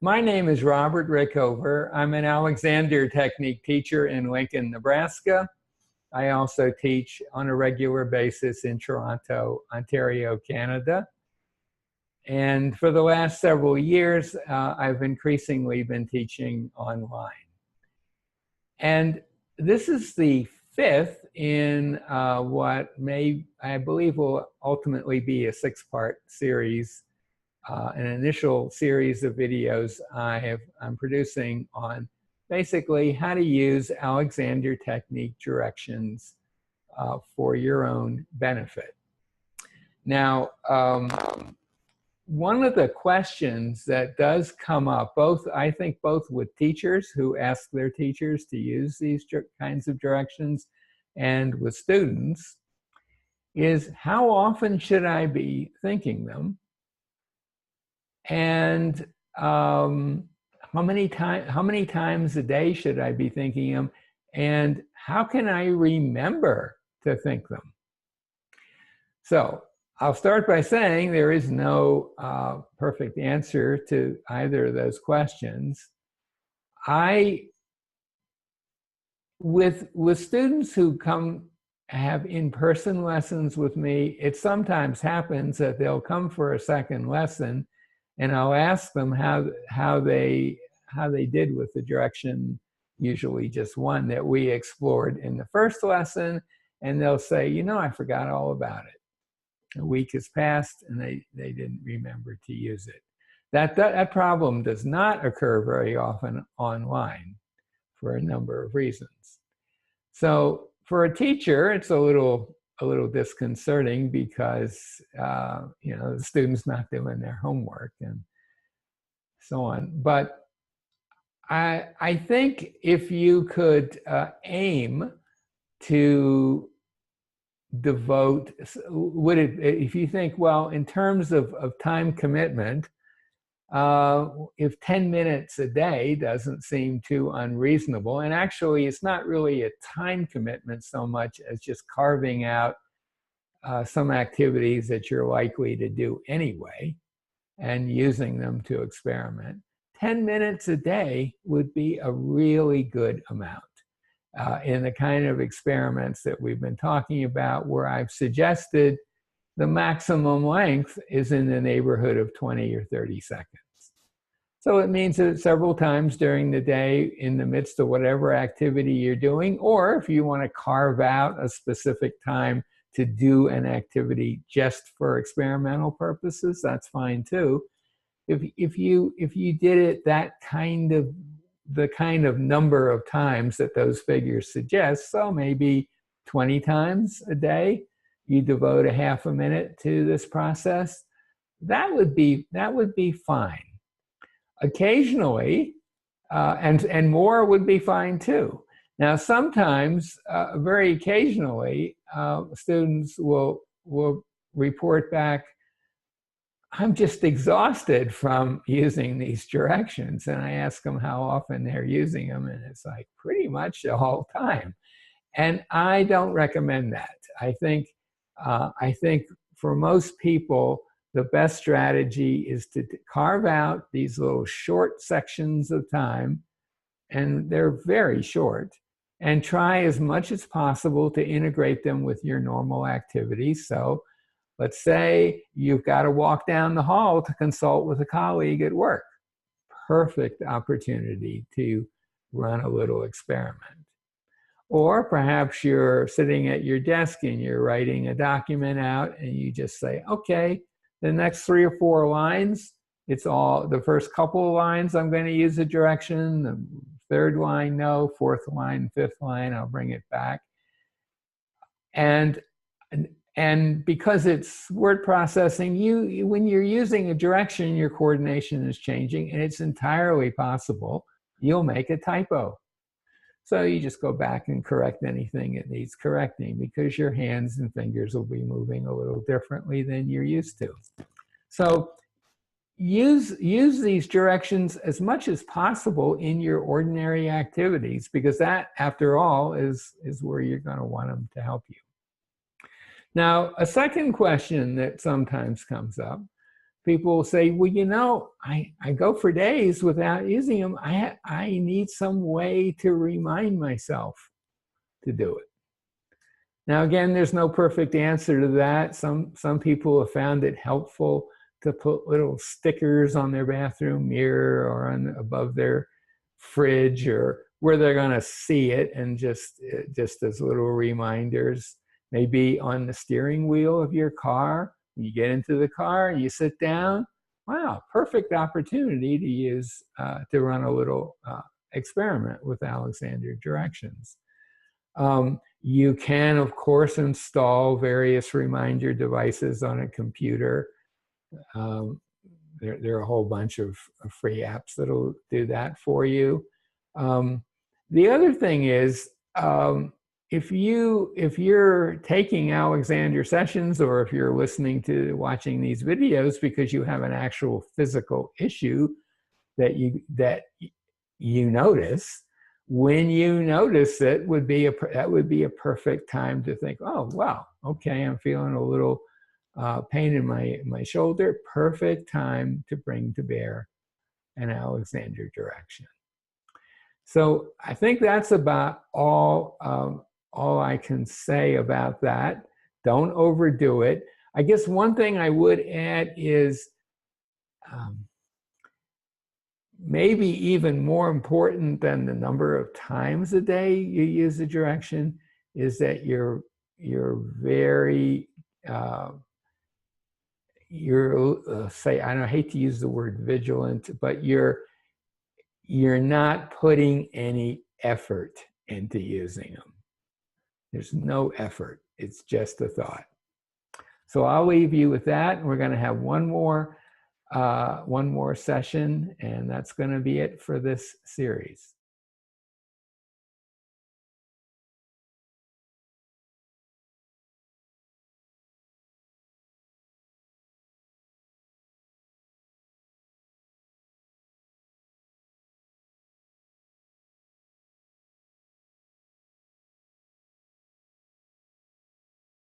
My name is Robert Rickover. I'm an Alexander Technique teacher in Lincoln, Nebraska. I also teach on a regular basis in Toronto, Ontario, Canada. And for the last several years, I've increasingly been teaching online. And this is the fifth in what I believe will ultimately be a six-part series, an initial series of videos I'm producing on basically how to use Alexander Technique directions for your own benefit. Now, one of the questions that does come up, I think both with teachers who ask their teachers to use these kinds of directions and with students, is how often should I be thinking them? And how many times a day should I be thinking them? And how can I remember to think them? So I'll start by saying there is no perfect answer to either of those questions. With students who come have in-person lessons with me, it sometimes happens that they'll come for a second lesson, and I'll ask them how they did with the direction, usually just one that we explored in the first lesson, and they'll say, you know, I forgot all about it. A week has passed and they didn't remember to use it. That problem does not occur very often online for a number of reasons. So for a teacher, it's a little disconcerting because you know, the student's not doing their homework and so on. But I think if you could aim to devote, if you think, well, in terms of time commitment, if 10 minutes a day doesn't seem too unreasonable, and actually it's not really a time commitment so much as just carving out some activities that you're likely to do anyway and using them to experiment. 10 minutes a day would be a really good amount. In the kind of experiments that we've been talking about, where I've suggested the maximum length is in the neighborhood of 20 or 30 seconds. So it means that several times during the day, in the midst of whatever activity you're doing, or if you want to carve out a specific time to do an activity just for experimental purposes, that's fine too. If you did it the kind of number of times that those figures suggest, so maybe 20 times a day, you devote a half a minute to this process, that would be fine. Occasionally, and more would be fine too. Now, sometimes, very occasionally, students will report back, I'm just exhausted from using these directions. And I ask them how often they're using them, and it's like pretty much the whole time. And I don't recommend that. I think for most people, the best strategy is to carve out these little short sections of time, and they're very short, and try as much as possible to integrate them with your normal activities. So let's say you've got to walk down the hall to consult with a colleague at work. Perfect opportunity to run a little experiment. Or perhaps you're sitting at your desk and you're writing a document out, and you just say, okay, the next 3 or 4 lines, it's all, the first couple of lines I'm going to use a direction, the third line, no, fourth line, fifth line, I'll bring it back. And because it's word processing, when you're using a direction, your coordination is changing, and it's entirely possible you'll make a typo. So you just go back and correct anything it needs correcting, because your hands and fingers will be moving a little differently than you're used to. So use these directions as much as possible in your ordinary activities, because that, after all, is where you're going to want them to help you. Now, a second question that sometimes comes up, people will say, well, you know, I go for days without using them. I need some way to remind myself to do it. Now, again, there's no perfect answer to that. Some people have found it helpful to put little stickers on their bathroom mirror or above their fridge or where they're going to see it, and just as little reminders. Maybe on the steering wheel of your car. When you get into the car, you sit down. Wow, perfect opportunity to use to run a little experiment with Alexander directions. You can, of course, install various reminder devices on a computer. There are a whole bunch of free apps that'll do that for you. The other thing is, if you're taking Alexander sessions, or if you're watching these videos because you have an actual physical issue that you notice, when you notice it, that would be a perfect time to think, oh, wow, okay, I'm feeling a little pain in my shoulder. Perfect time to bring to bear an Alexander direction. So I think that's about all I can say about that. Don't overdo it. I guess one thing I would add is maybe even more important than the number of times a day you use the direction is that you're very say, I hate to use the word vigilant, but you're not putting any effort into using them. There's no effort. It's just a thought. So I'll leave you with that. We're going to have one more session, and that's going to be it for this series.